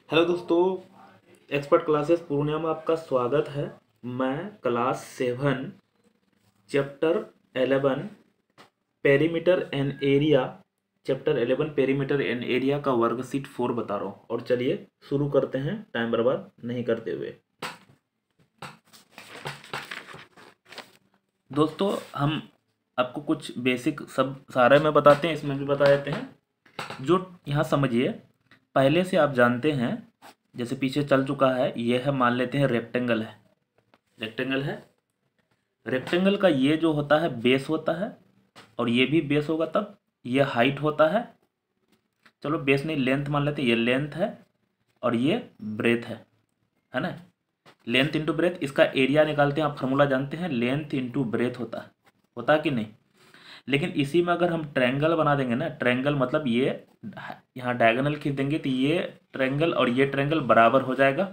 Hello दोस्तों, expert classes Purnia में आपका स्वागत है। मैं class 7 chapter 11 perimeter and area का वर्कशीट 4 बता रहा हूँ। और चलिए शुरू करते हैं टाइम बर्बाद नहीं करते हुए। दोस्तों, हम आपको कुछ बेसिक सब सारे में बताते हैं, इसमें भी बता देते हैं। जो यहाँ समझिए, पहले से आप जानते हैं, जैसे पीछे चल चुका है, ये है, मान लेते हैं रेक्टेंगल है। रेक्टेंगल का ये जो होता है बेस होता है, और ये भी बेस होगा, तब ये हाइट होता है। चलो बेस नहीं, लेंथ मान लेते हैं, ये लेंथ है और ये ब्रेथ है ना। लेंथ इंटू ब्रेथ, इसका एरिया निकालते हैं, आप फार्मूला जानते हैं, लेंथ इंटू ब्रेथ होता है कि नहीं। लेकिन इसी में अगर हम ट्रायंगल बना देंगे ना, ट्रायंगल मतलब ये यहाँ डायगोनल खींच देंगे तो ये ट्रायंगल और ये ट्रायंगल बराबर हो जाएगा।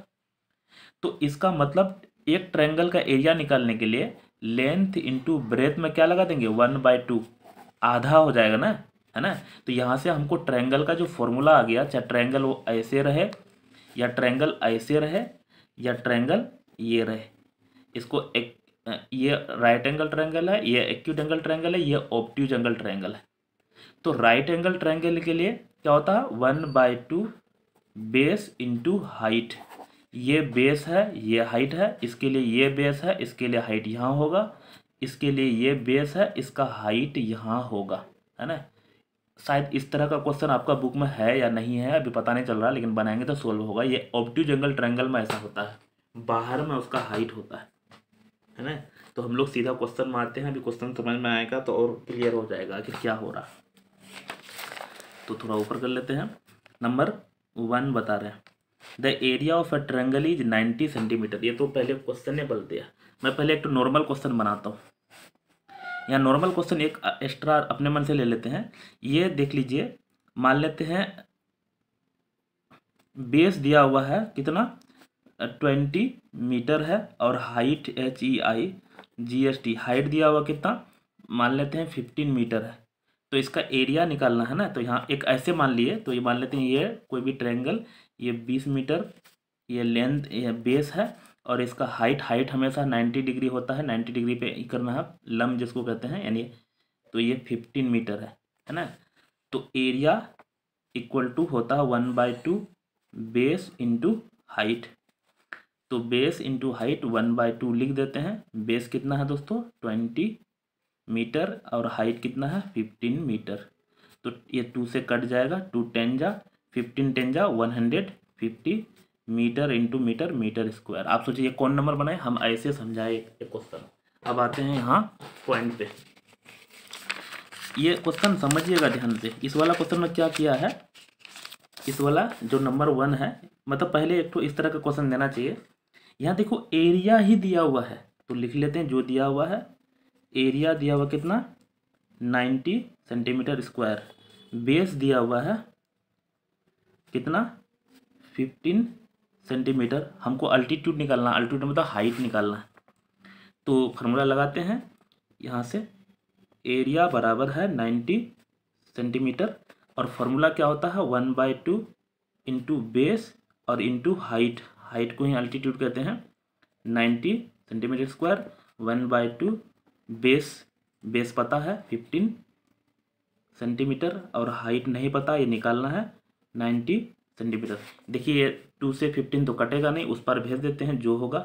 तो इसका मतलब एक ट्रायंगल का एरिया निकालने के लिए लेंथ इंटू ब्रेथ में क्या लगा देंगे, 1/2, आधा हो जाएगा ना, है ना। तो यहाँ से हमको ट्रायंगल का जो फॉर्मूला आ गया, चाहे ट्रायंगल वो ऐसे रहे या ट्रायंगल ऐसे रहे या ट्रायंगल ये रहे, इसको एक ये राइट एंगल ट्रायंगल है, ये एक्यूट एंगल ट्रायंगल है, ये ऑब्ट्यूज एंगल ट्रायंगल है। तो राइट एंगल ट्रायंगल के लिए क्या होता है, 1/2 बेस इंटू हाइट। ये बेस है, ये हाइट है, इसके लिए ये बेस है, इसके लिए हाइट यहाँ होगा, इसके लिए ये बेस है, इसका हाइट यहाँ होगा, है ना। शायद इस तरह का क्वेश्चन आपका बुक में है या नहीं है, अभी पता नहीं चल रहा, लेकिन बनाएंगे तो सोल्व होगा। ये ऑब्ट्यूज एंगल ट्रायंगल में ऐसा होता है, बाहर में उसका हाइट होता है ना। तो हम लोग सीधा क्वेश्चन मारते हैं, अभी क्वेश्चन समझ में आएगा तो और क्लियर हो जाएगा कि क्या हो रहा है। तो थोड़ा ऊपर कर लेते हैं। नंबर 1 बता रहे हैं, the area of a triangle is 90 centimetre. ये तो पहले क्वेश्चन ने बोल दिया। मैं पहले एक तो नॉर्मल क्वेश्चन बनाता हूँ। यहाँ नॉर्मल क्वेश्चन एक एक्स्ट्रा अपने मन से ले लेते हैं। ये देख लीजिए, मान लेते हैं बेस दिया हुआ है कितना, 20 मीटर है, और हाइट HEIGST हाइट दिया हुआ कितना, मान लेते हैं 15 मीटर है। तो इसका एरिया निकालना है ना। तो यहाँ एक ऐसे मान लिए, तो ये मान लेते हैं ये कोई भी ट्रायंगल, ये 20 मीटर, ये लेंथ, ये बेस है, और इसका हाइट हमेशा 90 डिग्री होता है, 90 डिग्री पे ही करना है, लंब जिसको कहते हैं, यानी तो ये 15 मीटर है ना। तो एरिया इक्वल टू होता है 1/2 बेस इंटू हाइट। तो बेस इंटू हाइट 1/2 लिख देते हैं। बेस कितना है दोस्तों, 20 मीटर, और हाइट कितना है, 15 मीटर। तो ये 2 से कट जाएगा, 2 10 जा 15 10 जा 150 metre into metre, metre square. आप सोचिए कौन नंबर बनाए, हम ऐसे समझाए एक क्वेश्चन। अब आते हैं यहाँ पॉइंट पे। ये क्वेश्चन समझिएगा ध्यान से। इस वाला क्वेश्चन में क्या किया है, इस वाला जो नंबर 1 है, मतलब पहले एक तो इस तरह का क्वेश्चन देना चाहिए। यहाँ देखो एरिया ही दिया हुआ है, तो लिख लेते हैं जो दिया हुआ है। एरिया दिया हुआ कितना, 90 सेंटीमीटर स्क्वायर। बेस दिया हुआ है कितना, 15 सेंटीमीटर। हमको अल्टीट्यूड निकालना, अल्टीट्यूड मतलब हाइट निकालना है। तो फार्मूला लगाते हैं यहाँ से, एरिया बराबर है 90 सेंटीमीटर, और फार्मूला क्या होता है, 1/2 इंटू बेस और इंटू हाइट। हाइट को ही अल्टीट्यूड कहते हैं, 90 सेंटीमीटर स्क्वायर, 1/2 बेस पता है 15 सेंटीमीटर, और हाइट नहीं पता, ये निकालना है 90 सेंटीमीटर। देखिए ये 2 से 15 तो कटेगा नहीं, उस पार भेज देते हैं जो होगा।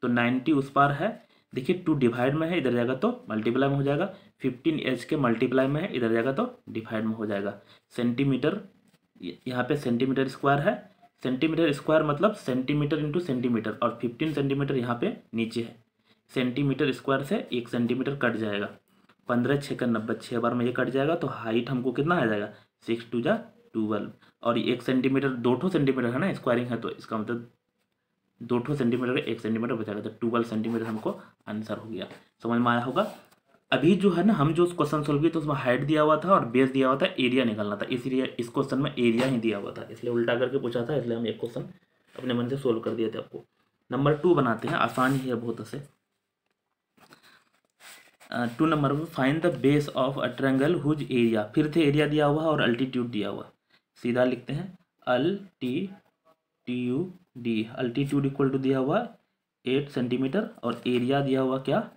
तो 90 उस पार है, देखिए 2 डिवाइड में है, इधर जाएगा तो मल्टीप्लाई में हो जाएगा। 15 एच के मल्टीप्लाई में है, इधर जाएगा तो डिवाइड में हो जाएगा। सेंटीमीटर, यहाँ पे सेंटीमीटर स्क्वायर है, सेंटीमीटर स्क्वायर मतलब सेंटीमीटर इंटू सेंटीमीटर, और 15 सेंटीमीटर यहाँ पे नीचे है। सेंटीमीटर स्क्वायर से 1 सेंटीमीटर कट जाएगा, 15 6 का 90, 6 बार में ये कट जाएगा। तो हाइट हमको कितना आ जाएगा, 6 2 जा 12, और 1 सेंटीमीटर 2 सेंटीमीटर है ना, स्क्वायरिंग है, तो इसका मतलब 2 सेंटीमीटर का 1 सेंटीमीटर बचाएगा, तो 12 सेंटीमीटर हमको आंसर हो गया। समझ में आया होगा। अभी जो है ना, हम जो क्वेश्चन सोल्व किए तो उसमें हाइट दिया हुआ था और बेस दिया हुआ था, एरिया निकालना था, इसलिए इस क्वेश्चन में एरिया ही दिया हुआ था, इसलिए उल्टा करके पूछा था, इसलिए हम एक क्वेश्चन अपने मन से सोल्व कर दिए थे आपको। नंबर 2 बनाते हैं, आसान ही है बहुत से। 2 नंबर में, find the base of a triangle whose area, फिर से एरिया दिया हुआ और अल्टीट्यूड दिया हुआ। सीधा लिखते हैं, डी, अल्टीट्यूड इक्वल टू दिया हुआ 8 सेंटीमीटर और एरिया दिया हुआ क्या,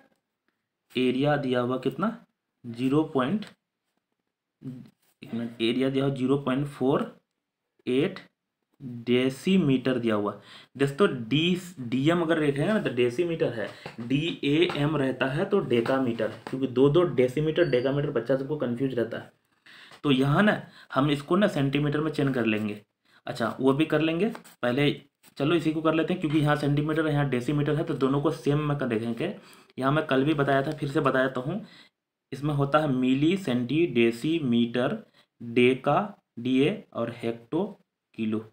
एरिया दिया हुआ कितना 0.48 डेसीमीटर दिया हुआ। दोस्तों डीएम अगर देखेंगे ना तो डेसीमीटर है, DAM रहता है तो डेकामीटर है, क्योंकि दो डेसीमीटर डेकामीटर बच्चा सबको कंफ्यूज रहता है। तो यहाँ ना हम इसको ना सेंटीमीटर में चेंज कर लेंगे। अच्छा वो भी कर लेंगे, पहले चलो इसी को कर लेते हैं, क्योंकि यहाँ सेंटीमीटर है यहाँ डेसीमीटर है, तो दोनों को सेम में कर देखेंगे। यहाँ मैं कल भी बताया था, फिर से बताया तो हूँ, इसमें होता है मिली, सेंटी, डेसीमीटर, डेका, DA और हेक्टो, किलो।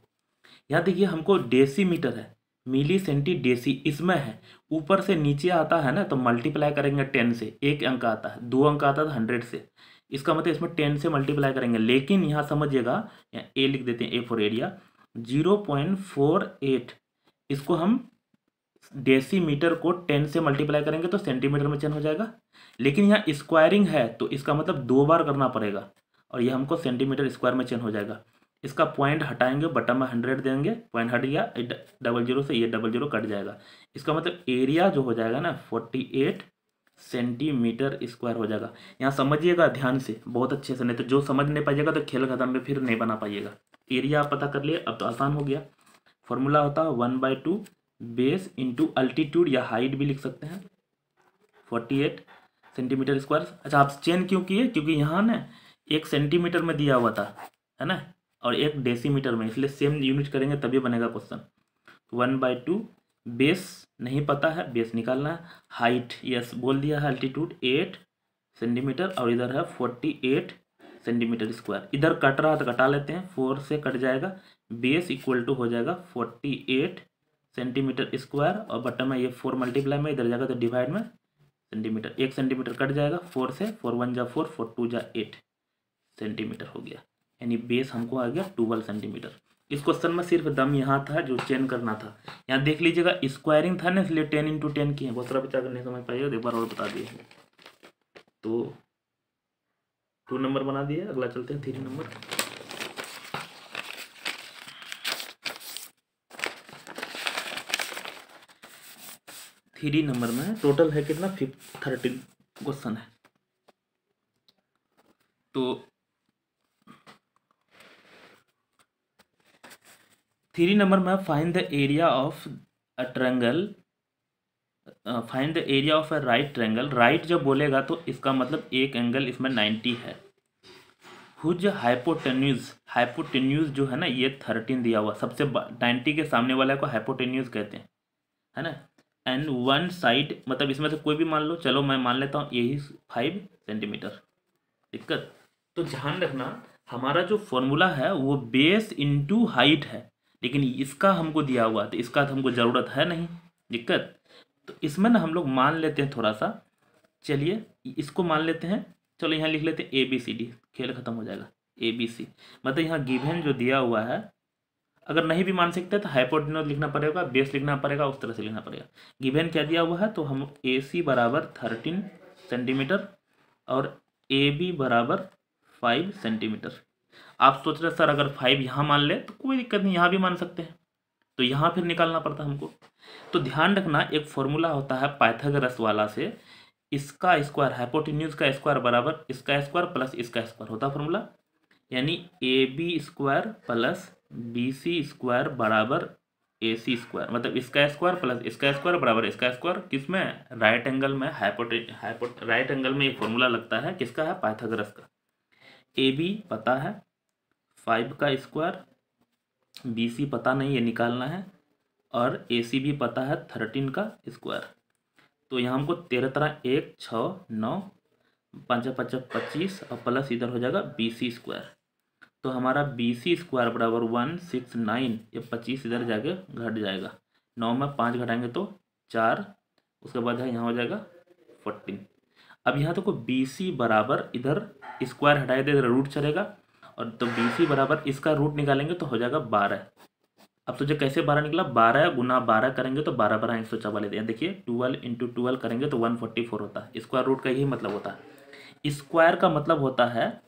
यहाँ देखिए हमको डेसीमीटर है, मिली, सेंटी, डेसी इसमें है, ऊपर से नीचे आता है ना तो मल्टीप्लाई करेंगे 10 से, एक अंक आता है, 2 अंक आता था 100 से, इसका मतलब इसमें 10 से मल्टीप्लाई करेंगे। लेकिन यहाँ समझिएगा, यहाँ ए लिख देते हैं, ए फॉर एरिया, 0.48 इसको हम डेसीमीटर को 10 से मल्टीप्लाई करेंगे तो सेंटीमीटर में चेंज हो जाएगा। लेकिन यहाँ स्क्वायरिंग है तो इसका मतलब 2 बार करना पड़ेगा और ये हमको सेंटीमीटर स्क्वायर में चेंज हो जाएगा। इसका पॉइंट हटाएंगे, बटन में 100 देंगे, पॉइंट हट गया, 00 से ये 00 कट जाएगा। इसका मतलब एरिया जो हो जाएगा ना 48 सेंटीमीटर स्क्वायर हो जाएगा। यहाँ समझिएगा ध्यान से, बहुत अच्छे से, नहीं तो जो समझ नहीं पाइएगा तो खेल खत्म में फिर नहीं बना पाइएगा। एरिया आप पता कर लिए, अब तो आसान हो गया। फॉर्मूला होता है 1/2 बेस इंटू अल्टीट्यूड या हाइट भी लिख सकते हैं, 48 सेंटीमीटर स्क्वायर। अच्छा आप चेंज क्यों किए, क्योंकि यहाँ ना 1 सेंटीमीटर में दिया हुआ था, है ना, और 1 डेसीमीटर में, इसलिए सेम यूनिट करेंगे तभी बनेगा क्वेश्चन। 1/2 बेस नहीं पता है, बेस निकालना है, हाइट यस बोल दिया है, अल्टीट्यूड 8 सेंटीमीटर और इधर है 48 सेंटीमीटर स्क्वायर। इधर कट रहा तो कटा लेते हैं, 4 से कट जाएगा, बेस इक्वल टू हो जाएगा 48 सेंटीमीटर स्क्वायर और बटन में ये 4 मल्टीप्लाई में इधर जाएगा तो डिवाइड में सेंटीमीटर, 1 सेंटीमीटर कट जाएगा, 4 से, 4 1 जा 4, 4 2 जा 8 सेंटीमीटर हो गया। यानी बेस हमको आ गया 12 सेंटीमीटर। इस क्वेश्चन में सिर्फ दम यहाँ था जो चेंज करना था। यहाँ देख लीजिएगा स्क्वायरिंग था ना, इसलिए 10 × 10 की है, बहुत सारा बच्चा अगर नहीं समझ पाइएगा तो एक बार और बता दिए। तो 2 नंबर बना दिए, अगला चलते हैं 3 नंबर। थ्री नंबर में टोटल है कितना, 13 क्वेश्चन है। तो 3 नंबर में find the area of a triangle, find the area of a right triangle. Right जब बोलेगा तो इसका मतलब एक एंगल इसमें 90 है। हुज हाइपोटेन्यूज जो है ना ये 13 दिया हुआ, सबसे 90 के सामने वाला को हाइपोटेन्यूज कहते हैं, है ना। एंड वन साइड मतलब इसमें से कोई भी मान लो, चलो मैं मान लेता हूँ यही 5 सेंटीमीटर। दिक्कत तो ध्यान रखना, हमारा जो फॉर्मूला है वो बेस इंटू हाइट है, लेकिन इसका हमको दिया हुआ तो इसका तो हमको ज़रूरत है नहीं। दिक्कत तो इसमें ना हम लोग मान लेते हैं थोड़ा सा, चलिए इसको मान लेते हैं, चलो यहाँ लिख लेते हैं ABCD, खेल खत्म हो जाएगा। ABC मतलब यहाँ गिवन जो दिया हुआ है, अगर नहीं भी मान सकते तो हाइपोटेन्यूज लिखना पड़ेगा, बेस लिखना पड़ेगा, उस तरह से लिखना पड़ेगा। गिवन क्या दिया हुआ है तो हम AC बराबर 13 सेंटीमीटर और AB बराबर 5 सेंटीमीटर। आप सोच रहे सर अगर 5 यहाँ मान ले तो कोई दिक्कत नहीं, यहाँ भी मान सकते हैं, तो यहाँ फिर निकालना पड़ता हमको। तो ध्यान रखना एक फॉर्मूला होता है पाइथागोरस वाला से, इसका स्क्वायर हाइपोटेन्यूज का स्क्वायर बराबर इसका स्क्वायर प्लस इसका स्क्वायर होता है फॉर्मूला, यानी AB square plus BC square बराबर AC स्क्वायर, मतलब इसका स्क्वायर प्लस इसका स्क्वायर बराबर इसका स्क्वायर, किसमें, राइट एंगल में, राइट एंगल में ये फॉर्मूला लगता है, किसका है, पाइथागोरस का। AB पता है 5 का स्क्वायर, BC पता नहीं ये निकालना है, और AC भी पता है 13 का स्क्वायर। तो यहाँ हमको 13 1 6 9 5 5 25 और प्लस इधर हो जाएगा BC स्क्वायर। तो हमारा BC स्क्वायर बराबर 169, ये 25 इधर जाके घट जाएगा, 9 में 5 घटाएंगे तो 4, उसके बाद है यहाँ हो जाएगा 14। अब यहाँ तो BC बराबर इधर स्क्वायर हटाए दे, इधर रूट चलेगा, और तो BC बराबर इसका रूट निकालेंगे तो हो जाएगा 12। अब तो जो कैसे 12 निकला, 12 गुना 12 करेंगे तो 12 12 144 दें। देखिए 12 × 12 करेंगे तो 144 होता है। स्क्वायर रूट का यही मतलब होता है। स्क्वायर का मतलब होता है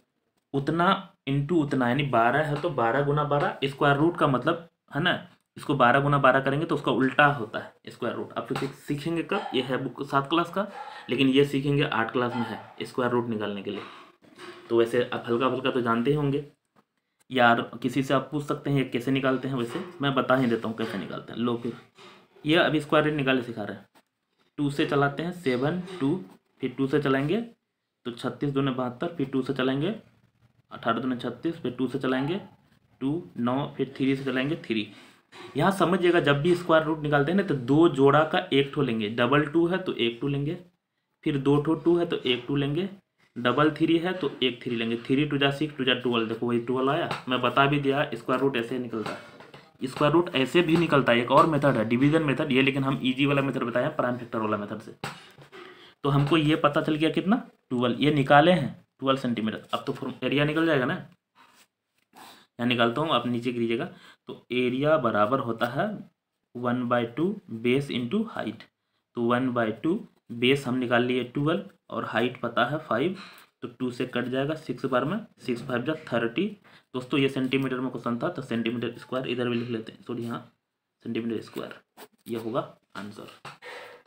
उतना इंटू उतना, यानी 12 है तो 12 गुना 12, स्क्वायर रूट का मतलब है ना इसको 12 × 12 करेंगे तो उसका उल्टा होता है स्क्वायर रूट। आप फिर सीखेंगे कब, ये है बुक 7 क्लास का, लेकिन ये सीखेंगे 8 क्लास में है स्क्वायर रूट निकालने के लिए। तो वैसे आप हल्का फुल्का तो जानते ही होंगे यार, किसी से आप पूछ सकते हैं ये कैसे निकालते हैं, वैसे मैं बता ही देता हूँ कैसे निकालते हैं। लो फिर ये अभी स्क्वायर रूट निकालने सिखा रहे हैं। 2 से चलाते हैं 7 2, फिर 2 से चलाएंगे तो 36 दूने 72, फिर 2 से चलाएंगे 18 दूने 36, फिर 2 से चलाएंगे 2 9, फिर 3 से चलाएंगे 3। यहाँ समझिएगा जब भी स्क्वायर रूट निकालते हैं ना तो 2 जोड़ा का 1 ठो लेंगे, डबल 2 है तो 1 2 लेंगे, फिर 2 ठो 2 है तो 1 2 लेंगे, डबल 3 है तो 1 3 लेंगे। 3 2 जा 6 2 जा 12, देखो वही 12 आया। मैं बता भी दिया स्क्वायर रूट ऐसे निकलता है। स्क्वायर रूट ऐसे भी निकलता है, एक और मेथड है डिवीजन मेथड, ये लेकिन हम इजी वाला मेथड बताया प्राइम फैक्टर वाला मेथड से। तो हमको ये पता चल गया कितना 12, ये निकाले हैं 12 सेंटीमीटर। अब तो एरिया निकल जाएगा ना, यहाँ निकालता हूँ, आप नीचे गिरीजिएगा। तो एरिया बराबर होता है 1/2 बेस इंटू हाइट। तो 1/2 बेस हम निकाल लिए 12 और हाइट पता है 5, तो 2 से कट जाएगा 6 बार में, 6 5 जा 30। दोस्तों ये सेंटीमीटर में क्वेश्चन था तो सेंटीमीटर स्क्वायर इधर भी लिख लेते हैं, सॉरी यहाँ सेंटीमीटर स्क्वायर, ये होगा आंसर।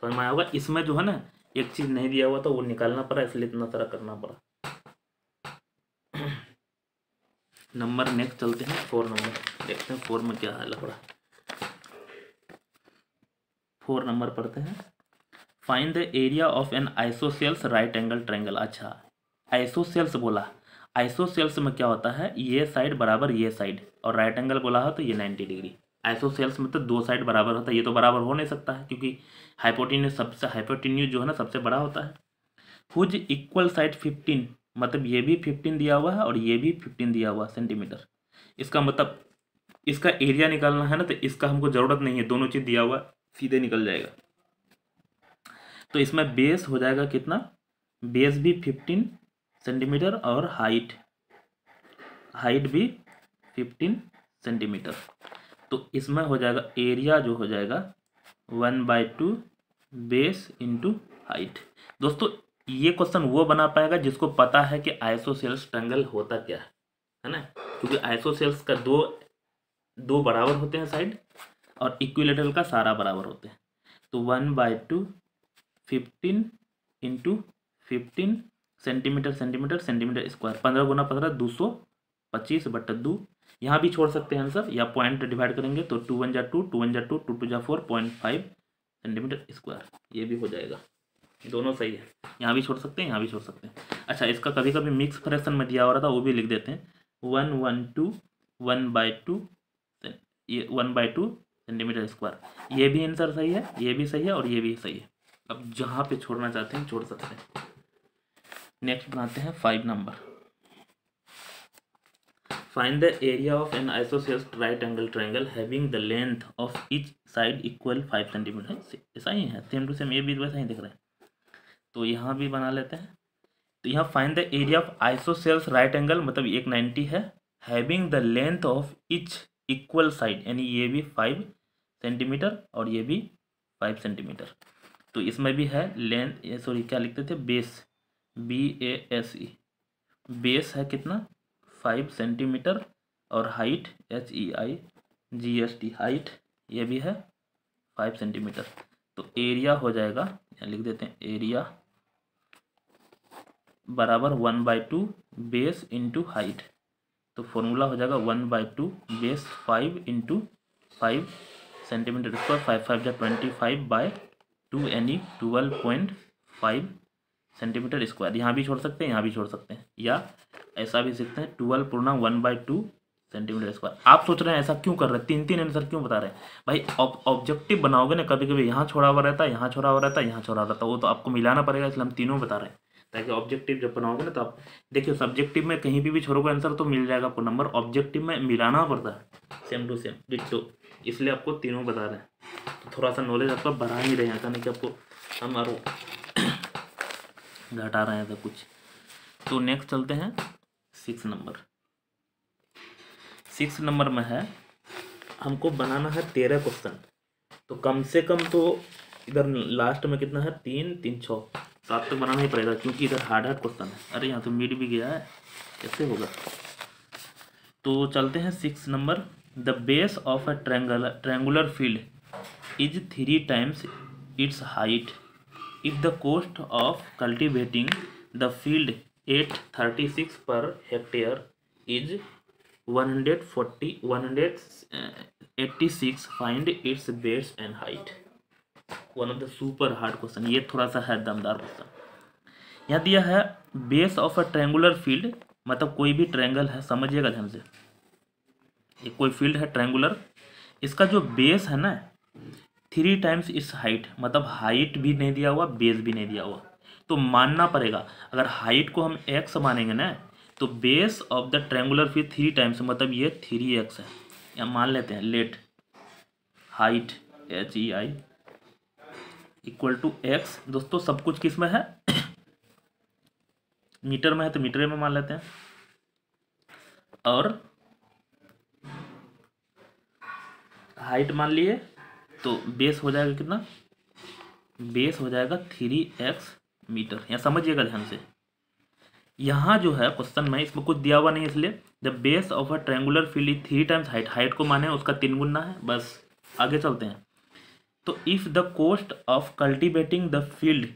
तो हमें होगा इसमें जो है ना एक चीज़ नहीं दिया हुआ था वो निकालना पड़ा, इसलिए इतना सारा करना पड़ा। नंबर नेक्स्ट चलते हैं 4 नंबर, देखते हैं 4 में क्या है लफड़ा। 4 नंबर पढ़ते हैं। Find the area of N isosceles right angle triangle. अच्छा आइसोसेल्स बोला, आइसोसेल्स में क्या होता है, ये साइड बराबर ये साइड, और राइट एंगल बोला हो तो ये 90 डिग्री। आइसोसेल्स में तो 2 साइड बराबर होता है, ये तो बराबर हो नहीं सकता है क्योंकि हाइपोटेन्यूज जो है ना सबसे बड़ा होता है। हुज इक्वल साइड 15, मतलब ये भी 15 दिया हुआ है और ये भी 15 दिया हुआ सेंटीमीटर। इसका मतलब इसका एरिया निकालना है ना, तो इसका हमको ज़रूरत नहीं है, दोनों चीज़ दिया हुआ सीधे निकल जाएगा। तो इसमें बेस हो जाएगा कितना, बेस भी 15 सेंटीमीटर और हाइट भी 15 सेंटीमीटर। तो इसमें हो जाएगा एरिया जो हो जाएगा 1/2 बेस इंटू हाइट। दोस्तों ये क्वेश्चन वो बना पाएगा जिसको पता है कि आइसोसेल्स ट्रायंगल होता क्या है ना, क्योंकि आइसोसेल्स का दो बराबर होते हैं साइड और इक्विलेटरल का सारा बराबर होते हैं। तो 1/2 15 इंटू 15 सेंटीमीटर सेंटीमीटर स्क्वायर, 15 × 15 225/2। यहाँ भी छोड़ सकते हैं आंसर, या पॉइंट डिवाइड करेंगे तो 2 1 जा 2 2 1 जा 2 2 2 जा 4 0.5 सेंटीमीटर स्क्वायर, ये भी हो जाएगा। दोनों सही है, यहाँ भी छोड़ सकते हैं यहाँ भी छोड़ सकते हैं। अच्छा इसका कभी कभी मिक्स फ्रैक्शन में दिया हो रहा था वो भी लिख देते हैं, 1 1 2 1/2 ये 1/2 सेंटीमीटर स्क्वायर। ये भी आंसर सही है, ये भी सही है और ये भी सही है। अब जहाँ पे छोड़ना चाहते हैं छोड़ सकते हैं। नेक्स्ट बनाते हैं 5 number. Find the area of N isosceles right angle triangle having the length of each side equal 5 centimetre. ऐसा ही है, सेम टू सेम, ये भी वैसा ही दिख रहा है। तो यहाँ भी बना लेते हैं। तो यहाँ find the area of isosceles right angle, मतलब एक 90 है, having the length of each equal side, यानी ये भी 5 सेंटीमीटर और ये भी 5 सेंटीमीटर। तो इसमें भी है लेंथ, सॉरी क्या लिखते थे, बेस, BASE, बेस है कितना 5 सेंटीमीटर और हाइट HEIGST, हाइट ये भी है 5 सेंटीमीटर। तो एरिया हो जाएगा, यहाँ लिख देते हैं, एरिया बराबर 1/2 बेस इंटू हाइट। तो फॉर्मूला हो जाएगा 1/2 बेस 5 इंटू 5 सेंटीमीटर स्क्वायर, 5 5 जा 25/2 यानी 12.5 सेंटीमीटर स्क्वायर। यहाँ भी छोड़ सकते हैं यहाँ भी छोड़ सकते हैं, या ऐसा भी सीखते हैं 12 पूर्णा 1/2 सेंटीमीटर स्क्वायर। आप सोच रहे हैं ऐसा क्यों कर रहे हैं, 3 आंसर क्यों बता रहे हैं भाई। ऑब्जेक्टिव बनाओगे ना, कभी कभी यहाँ छोड़ा हुआ रहता है, यहाँ छोड़ा हुआ रहता है, यहाँ छोड़ा हुआ रहता है, वो तो आपको मिलाना पड़ेगा, इसलिए हम तीनों बता रहे हैं ताकि ऑब्जेक्टिव जब बनाओगे ना तो आप देखिए, सब्जेक्टिव में कहीं भी छोड़ोगे आंसर तो मिल जाएगा आपको नंबर, ऑब्जेक्टिव में मिलाना पड़ता है सेम टू सेम डिट्टो, इसलिए आपको तीनों बता रहे हैं। तो थोड़ा सा नॉलेज आपका बढ़ा ही रहे हैं, ऐसा नहीं कि आपको हमारो घटा रहे हैं सब कुछ। तो नेक्स्ट चलते हैं 6 नंबर। 6 नंबर में है, हमको बनाना है 13 क्वेश्चन। तो कम से कम तो इधर लास्ट में कितना है, 3 3 6 7 तो बनाना ही पड़ेगा क्योंकि इधर हार्ड क्वेश्चन है। अरे यहाँ तो मिड भी गया है, कैसे होगा। तो चलते हैं 6 number, the base of a triangular field is 3 times its height if the cost of cultivating the field at 36 per hectare is 186. Find its base and height. One of the super hard question, ये थोड़ा सा है दमदार question. यहाँ दिया है base of a triangular field, मतलब कोई भी ट्रायंगल है, समझिएगा ध्यान से, ये कोई फील्ड है ट्रायंगुलर, इसका जो बेस है ना 3 times इस हाइट, मतलब हाइट भी नहीं दिया हुआ, बेस भी नहीं दिया हुआ, तो मानना पड़ेगा अगर हाइट को हम x मानेंगे ना तो base of the triangular field 3 times, मतलब ये 3x है। या मान लेते हैं let height HEI equal to x। दोस्तों सब कुछ किस में है मीटर में है तो मीटर में मान लेते हैं, और हाइट मान लिए तो बेस हो जाएगा कितना, बेस हो जाएगा 3x मीटर। यहाँ समझिएगा ध्यान से, यहाँ जो है क्वेश्चन में इसमें कुछ दिया हुआ नहीं, इसलिए the base of a triangular field is 3 times height, height को माने उसका 3 गुना है, बस आगे चलते हैं। तो if the cost of cultivating the field,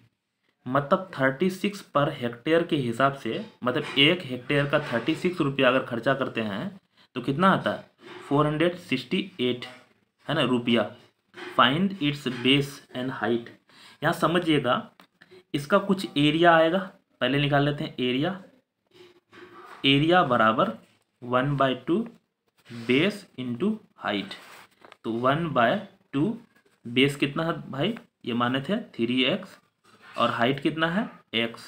मतलब 36 पर हेक्टेयर के हिसाब से, मतलब 1 हेक्टेयर का 36 रुपया अगर खर्चा करते हैं तो कितना आता है 468 है ना रुपया। Find its base and height. यहाँ समझिएगा इसका कुछ एरिया आएगा, पहले निकाल लेते हैं एरिया। एरिया बराबर 1/2 बेस इंटू हाइट, तो 1/2 बेस कितना है भाई, ये माने थे 3x, और हाइट कितना है x।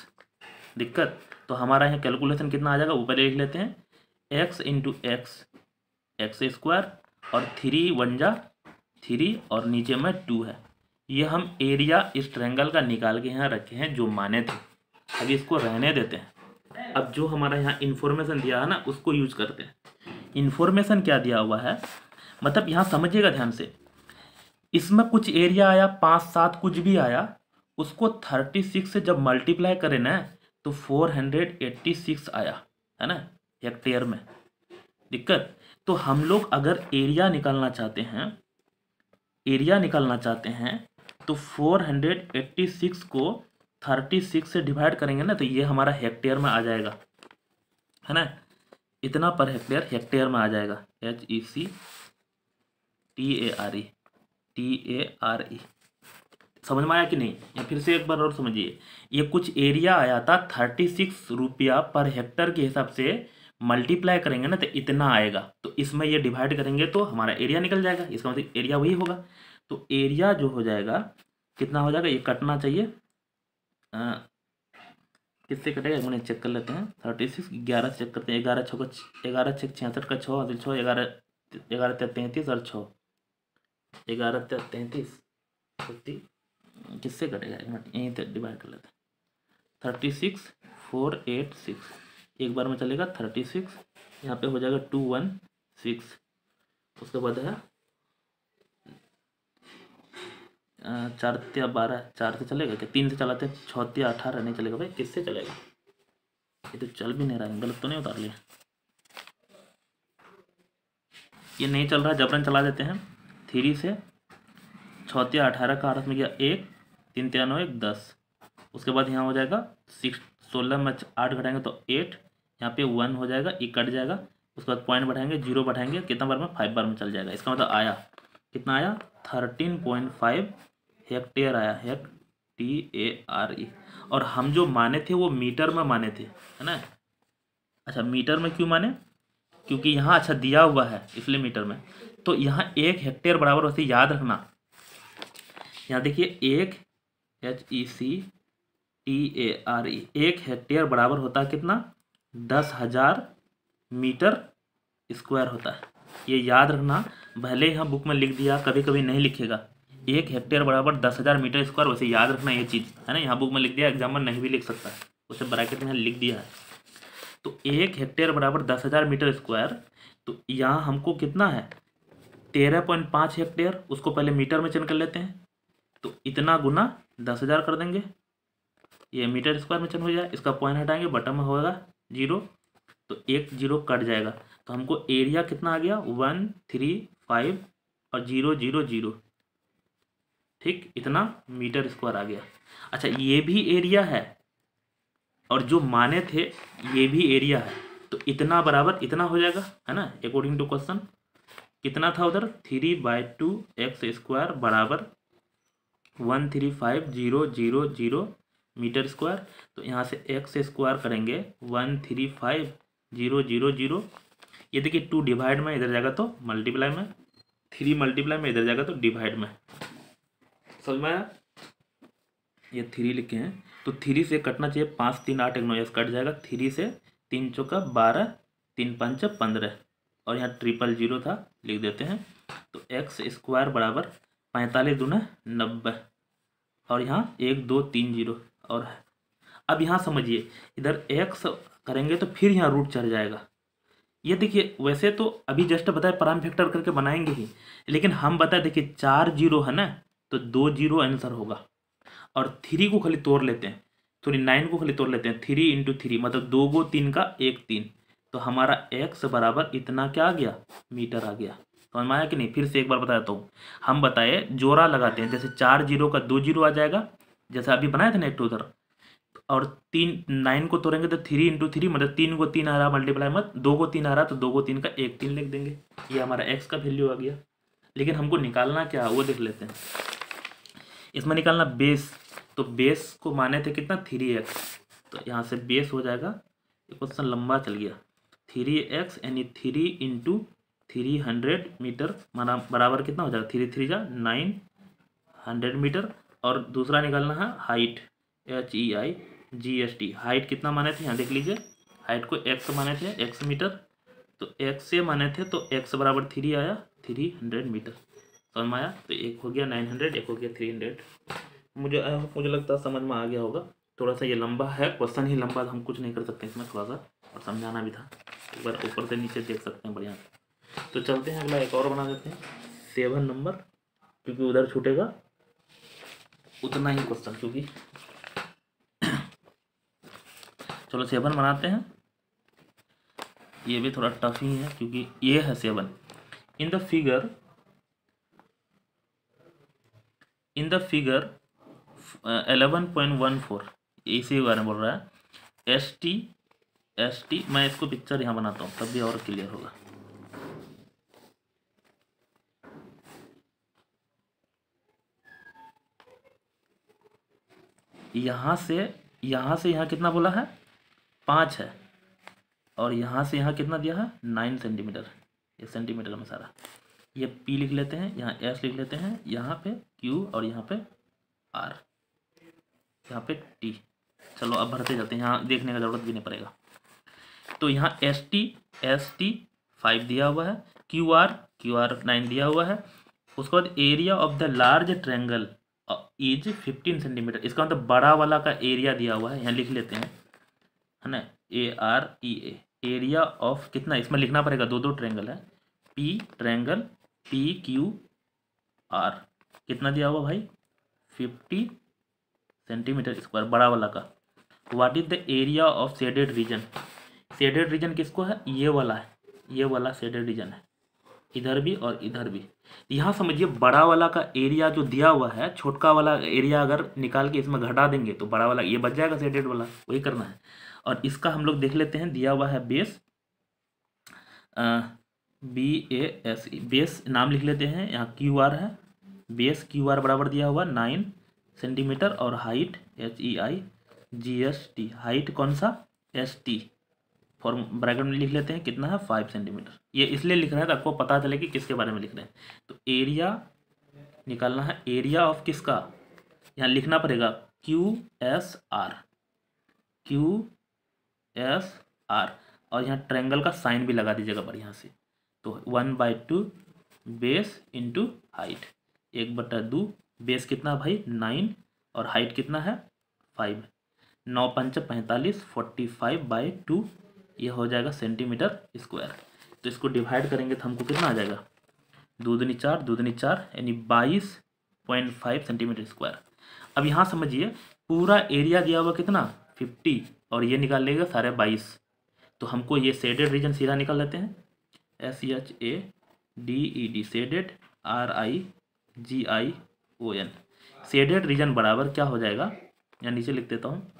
दिक्कत तो हमारा यहाँ कैलकुलेशन कितना आ जाएगा, ऊपर लिख लेते हैं x इंटू एक्स स्क्वायर, और 3 1 जा 3 और नीचे में 2 है। ये हम एरिया इस ट्रायंगल का निकाल के यहाँ रखे हैं जो माने थे। अभी इसको रहने देते हैं, अब जो हमारा यहाँ इन्फॉर्मेशन दिया है ना उसको यूज करते हैं। इन्फॉर्मेशन क्या दिया हुआ है, मतलब यहाँ समझिएगा ध्यान से, इसमें कुछ एरिया आया 5 7 कुछ भी आया, उसको 36 से जब मल्टीप्लाई करें ना तो 486 आया है ना हेक्टेयर में। दिक्कत तो हम लोग अगर एरिया निकालना चाहते हैं, एरिया निकालना चाहते हैं तो 486 को 36 से डिवाइड करेंगे ना तो ये हमारा हेक्टेयर में आ जाएगा, है ना, इतना पर हेक्टेयर हेक्टेयर में आ जाएगा। HECTARE समझ में आया कि नहीं, या फिर से एक बार और समझिए। ये कुछ एरिया आया था 36 रुपया पर हेक्टर के हिसाब से मल्टीप्लाई करेंगे ना तो इतना आएगा, तो इसमें ये डिवाइड करेंगे तो हमारा एरिया निकल जाएगा, इसका मतलब एरिया वही होगा। तो एरिया जो हो जाएगा कितना हो जाएगा, ये कटना चाहिए, किससे कटेगा मैंने चेक कर लेते हैं। 36 11 से चेक करते हैं, 11 6 66 का 6 6 11 11 33 और 6 11 33 किससे कटेगा, एक मिनट यहीं तक डिवाइड कर लेते हैं। 36 486 एक बार में चलेगा 36, यहाँ पे हो जाएगा 216, उसके बाद है 4 या 12, 4 से चलेगा क्या, 3 से चलाते हैं, 6 या 18 नहीं चलेगा भाई, किससे चलेगा, ये तो चल भी नहीं रहा है, गलत तो नहीं उतार लिया, ये नहीं चल रहा, जबरन चला देते हैं। 3 से 6 या 18 का आरस में गया 1 3 3 9 1 10, उसके बाद यहाँ हो जाएगा 6 16 में 8 घटाएंगे तो 8, यहाँ पे 1 हो जाएगा, ये कट जाएगा, उसके बाद पॉइंट बढ़ाएंगे 0 बढ़ाएंगे, कितना बार में 5 बार में चल जाएगा। इसका मतलब आया कितना आया 13.5 हेक्टेयर आया, HECTARE। और हम जो माने थे वो मीटर में माने थे, है ना। अच्छा मीटर में क्यों माने, क्योंकि यहाँ अच्छा दिया हुआ है इसलिए मीटर में। तो यहाँ 1 हेक्टेयर बराबर, वैसे याद रखना, यहाँ देखिए 1 HECTARE 1 हेक्टेयर बराबर होता है कितना 10,000 मीटर स्क्वायर होता है, ये याद रखना। भले यहाँ बुक में लिख दिया, कभी कभी नहीं लिखेगा, 1 हेक्टेयर बराबर 10,000 मीटर स्क्वायर, वैसे याद रखना ये चीज़, है ना। यहाँ बुक में लिख दिया, एग्जाम्पल नहीं भी लिख सकता है, उसे ब्रैकेट में लिख दिया है। तो 1 हेक्टेयर बराबर 10,000 मीटर स्क्वायर, तो यहाँ हमको कितना है 13.5 हेक्टेयर, उसको पहले मीटर में चेंज कर लेते हैं, तो इतना गुना 10,000 कर देंगे, ये मीटर स्क्वायर में चेंज हो जाए, इसका पॉइंट हटाएंगे, बटन में होगा 0, तो 1 0 कट जाएगा, तो हमको एरिया कितना आ गया 135 और 000, ठीक, इतना मीटर स्क्वायर आ गया। अच्छा ये भी एरिया है और जो माने थे ये भी एरिया है, तो इतना बराबर इतना हो जाएगा, है ना, अकॉर्डिंग टू क्वेश्चन। कितना था उधर 3/2x² बराबर 135,000 मीटर स्क्वायर। तो यहाँ से x² करेंगे 135,000। ये देखिए 2 डिवाइड में इधर जाएगा तो मल्टीप्लाई में, 3 मल्टीप्लाई में इधर जाएगा तो डिवाइड में, समझ में आया। ये 3 लिखे हैं तो 3 से कटना चाहिए, 5 3 8 1 9 कट जाएगा। 3 से 3 चौका 12, 3 5 15 और यहाँ 000 था, लिख देते हैं। तो x² बराबर 45 दूना 90 और यहाँ 1 2 3 0। और अब यहाँ समझिए इधर x करेंगे तो फिर यहाँ रूट चढ़ जाएगा। ये देखिए वैसे तो अभी जस्ट बताए प्राइम फैक्टर करके बनाएंगे ही, लेकिन हम बताए देखिए 4 0 है ना, तो 2 0 आंसर होगा। और 3 को खाली तोड़ लेते हैं, सॉरी 9 को खाली तोड़ लेते हैं, 3 × 3 मतलब 2 गो 3 का 1 3। तो हमारा x बराबर इतना क्या आ गया, मीटर आ गया। समझ में आया कि नहीं। फिर से एक बार बता देता हूँ, हम बताए जोड़ा लगाते हैं, जैसे 4 0 का 2 0 आ जाएगा, जैसे अभी बनाए थे ना एक उधर। और 9 को तोड़ेंगे तो 3 × 3 मतलब 3 को 3 आ रहा मल्टीप्लाई मत, 2 को 3 आ रहा तो 2 को 3 का 1 3 लिख देंगे। ये हमारा x का वैल्यू आ गया। लेकिन हमको निकालना क्या वो देख लेते हैं। इसमें निकालना बेस, तो बेस को माने थे कितना 3x, तो यहाँ से बेस हो जाएगा। ये क्वेश्चन लंबा चल गया। 3x यानी 3 × 300 मीटर माना बराबर कितना हो जाएगा 3 3 जा 900 मीटर। और दूसरा निकालना है हाइट, HEI GST। हाइट कितना माने थे यहाँ देख लीजिए, हाइट को x माने थे x मीटर, तो x से माने थे तो x बराबर 3 आया 300 मीटर। समझ में आया। तो एक हो गया 900, एक हो गया 300। मुझे लगता है समझ में आ गया होगा। थोड़ा सा ये लंबा है क्वेश्चन, ही लंबा, हम कुछ नहीं कर सकते इसमें, थोड़ा सा और समझाना भी था। एक बार ऊपर से नीचे देख सकते हैं बढ़िया। तो चलते हैं अगला एक और बना देते हैं 7 नंबर, क्योंकि उधर छूटेगा उतना ही क्वेश्चन, क्योंकि चलो 7 बनाते हैं। ये भी थोड़ा टफ ही है क्योंकि ये है 7। इन द फिगर 11.14 इसी बारे में बोल रहा है। ST मैं इसको पिक्चर यहाँ बनाता हूँ तब भी और क्लियर होगा। यहाँ से यहाँ कितना बोला है 5 है, और यहाँ से यहाँ कितना दिया है 9 सेंटीमीटर। ये सेंटीमीटर में सारा, ये P लिख लेते हैं, यहाँ S लिख लेते हैं, यहाँ पे Q और यहाँ पे R, यहाँ पे T। चलो अब भरते जाते हैं, यहाँ देखने का जरूरत भी नहीं पड़ेगा। तो यहाँ ST 5 दिया हुआ है, QR 9 दिया हुआ है। उसके बाद area of the large triangle is 15 centimetre. इसका मतलब बड़ा वाला का एरिया दिया हुआ है, यहाँ लिख लेते हैं, है ना, AREA। एरिया ऑफ कितना, इसमें लिखना पड़ेगा, दो ट्रायंगल है, ट्रायंगल PQR कितना दिया हुआ भाई 50 सेंटीमीटर स्क्वायर बड़ा वाला का। What is the area of shaded region. Shaded region किसको है, ये वाला है, ये वाला शेडेड रीजन है, इधर भी और इधर भी। यहाँ समझिए बड़ा वाला का एरिया जो दिया हुआ है, छोटका वाला एरिया अगर निकाल के इसमें घटा देंगे तो बड़ा वाला ये बच जाएगा शेडेड वाला, वही करना है। और इसका हम लोग देख लेते हैं, दिया हुआ है बेस BASE, बेस नाम लिख लेते हैं, यहाँ QR है, बेस QR बराबर दिया हुआ 9 सेंटीमीटर। और हाइट HEI GST, हाइट कौन सा ST, फॉर्म ब्रैकेट में लिख लेते हैं कितना है 5 सेंटीमीटर। ये इसलिए लिख रहे हैं ताकि आपको पता चले कि किसके बारे में लिख रहे हैं। तो एरिया निकालना है, एरिया ऑफ किसका, यहाँ लिखना पड़ेगा QSR और यहाँ ट्रायंगल का साइन भी लगा दीजिएगा बढ़िया से। तो 1/2 बेस इंटू हाइट, 1/2 बेस कितना भाई 9 और हाइट कितना है 5, 9 5 45, 45/2 ये हो जाएगा सेंटीमीटर स्क्वायर। तो इसको डिवाइड करेंगे तो हमको कितना आ जाएगा 2 दूनी 4 यानी 22.5 सेंटीमीटर स्क्वायर। अब यहाँ समझिए पूरा एरिया दिया हुआ कितना 50 और ये निकाल लेगा सारे 22। तो हमको ये शेडेड रीजन सीधा निकाल लेते हैं, SHADED shaded RIGION। Shaded region बराबर क्या हो जाएगा, या नीचे लिख देता हूँ,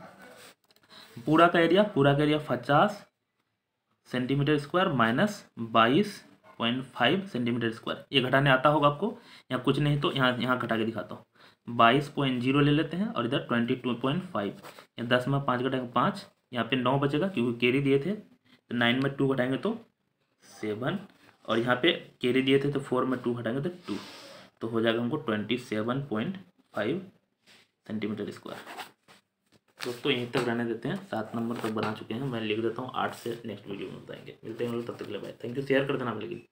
पूरा का area 50 centimetre square minus 22.5 centimetre square. ये घटाने आता होगा आपको, या कुछ नहीं तो यहाँ घटा के दिखाता हूँ। 22.0 ले लेते हैं और इधर 22.5, या 10 में 5 घटाएंगे 5, यहाँ पे 9 बचेगा क्योंकि कैरी दिए थे, तो 9 में 2 घटाएंगे तो 7, और यहाँ पे कैरी दिए थे तो 4 में 2 घटाएंगे तो 2, तो हो जाएगा हमको 27.5 सेंटीमीटर स्क्वायर। दोस्तों यहीं तक रहने देते हैं, 7 नंबर तक बना चुके हैं, मैं लिख देता हूँ, 8 से नेक्स्ट वीडियो में बताएंगे। मिलते हैं तब तक के लिए, बाय। थैंक यू, शेयर कर देना आप लेकिन।